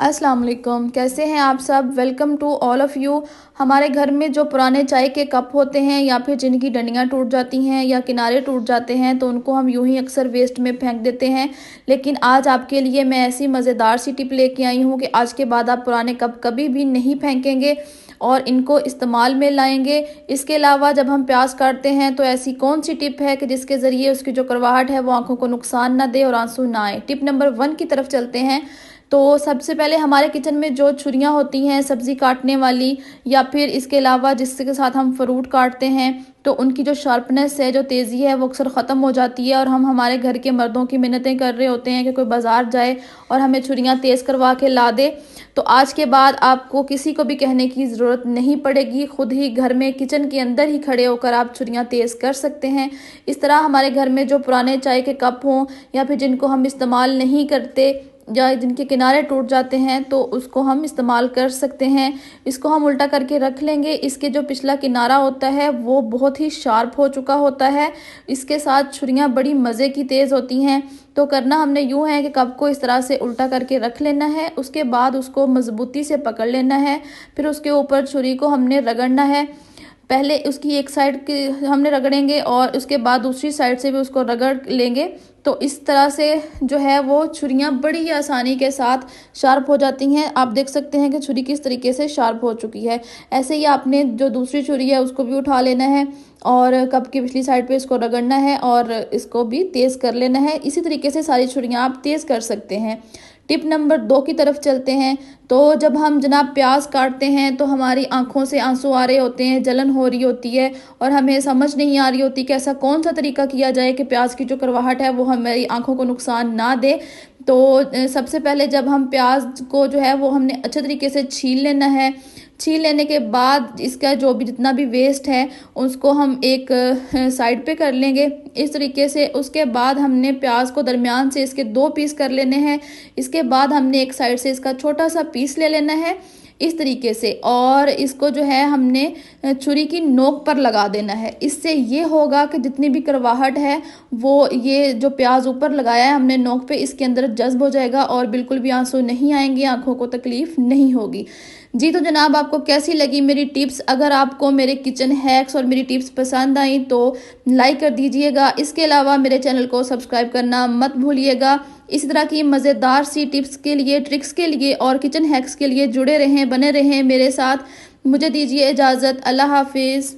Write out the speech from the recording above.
अस्सलाम वालेकुम, कैसे हैं आप सब। Welcome to all of you. हमारे घर में जो पुराने चाय के कप होते हैं या फिर जिनकी डंडियाँ टूट जाती हैं या किनारे टूट जाते हैं तो उनको हम यूं ही अक्सर वेस्ट में फेंक देते हैं। लेकिन आज आपके लिए मैं ऐसी मज़ेदार सी टिप लेके आई हूँ कि आज के बाद आप पुराने कप कभी भी नहीं फेंकेंगे और इनको इस्तेमाल में लाएंगे। इसके अलावा जब हम प्याज काटते हैं तो ऐसी कौन सी टिप है कि जिसके ज़रिए उसकी जो करवाहट है वो आंखों को नुकसान ना दे और आंसू ना आए। टिप नंबर 1 की तरफ चलते हैं। तो सबसे पहले हमारे किचन में जो छुरियाँ होती हैं सब्ज़ी काटने वाली या फिर इसके अलावा जिसके साथ हम फ्रूट काटते हैं तो उनकी जो शार्पनेस है, जो तेज़ी है, वो अक्सर ख़त्म हो जाती है और हम हमारे घर के मर्दों की मिन्नतें कर रहे होते हैं कि कोई बाज़ार जाए और हमें छुरियाँ तेज़ करवा के ला दे। तो आज के बाद आपको किसी को भी कहने की ज़रूरत नहीं पड़ेगी, खुद ही घर में किचन के अंदर ही खड़े होकर आप छुरियाँ तेज़ कर सकते हैं। इस तरह हमारे घर में जो पुराने चाय के कप हों या फिर जिनको हम इस्तेमाल नहीं करते या जिनके किनारे टूट जाते हैं तो उसको हम इस्तेमाल कर सकते हैं। इसको हम उल्टा करके रख लेंगे। इसके जो पिछला किनारा होता है वो बहुत ही शार्प हो चुका होता है। इसके साथ छुरियाँ बड़ी मज़े की तेज़ होती हैं। तो करना हमने यूँ है कि कप को इस तरह से उल्टा करके रख लेना है। उसके बाद उसको मज़बूती से पकड़ लेना है। फिर उसके ऊपर छुरी को हमने रगड़ना है। पहले उसकी एक साइड की हमने रगड़ेंगे और उसके बाद दूसरी साइड से भी उसको रगड़ लेंगे। तो इस तरह से जो है वो छुरियाँ बड़ी ही आसानी के साथ शार्प हो जाती हैं। आप देख सकते हैं कि छुरी किस तरीके से शार्प हो चुकी है। ऐसे ही आपने जो दूसरी छुरी है उसको भी उठा लेना है और कप की पिछली साइड पे इसको रगड़ना है और इसको भी तेज़ कर लेना है। इसी तरीके से सारी छुरियाँ आप तेज़ कर सकते हैं। टिप नंबर 2 की तरफ चलते हैं। तो जब हम जनाब प्याज काटते हैं तो हमारी आंखों से आंसू आ रहे होते हैं, जलन हो रही होती है और हमें समझ नहीं आ रही होती कि ऐसा कौन सा तरीका किया जाए कि प्याज की जो करवाहट है वो हमारी आंखों को नुकसान ना दे। तो सबसे पहले जब हम प्याज को जो है वो हमने अच्छे तरीके से छील लेना है। छील लेने के बाद इसका जो भी जितना भी वेस्ट है उसको हम एक साइड पे कर लेंगे इस तरीके से। उसके बाद हमने प्याज को दरमियान से इसके 2 पीस कर लेने हैं। इसके बाद हमने एक साइड से इसका छोटा सा पीस ले लेना है इस तरीके से और इसको जो है हमने छुरी की नोक पर लगा देना है। इससे ये होगा कि जितनी भी करवाहट है वो ये जो प्याज ऊपर लगाया है हमने नोक पे इसके अंदर जज्ब हो जाएगा और बिल्कुल भी आंसू नहीं आएंगे, आंखों को तकलीफ नहीं होगी। जी तो जनाब आपको कैसी लगी मेरी टिप्स। अगर आपको मेरे किचन हैक्स और मेरी टिप्स पसंद आई तो लाइक कर दीजिएगा। इसके अलावा मेरे चैनल को सब्सक्राइब करना मत भूलिएगा। इसी तरह की मज़ेदार सी टिप्स के लिए, ट्रिक्स के लिए और किचन हैक्स के लिए जुड़े रहें, बने रहें मेरे साथ। मुझे दीजिए इजाज़त। अल्लाह हाफिज़।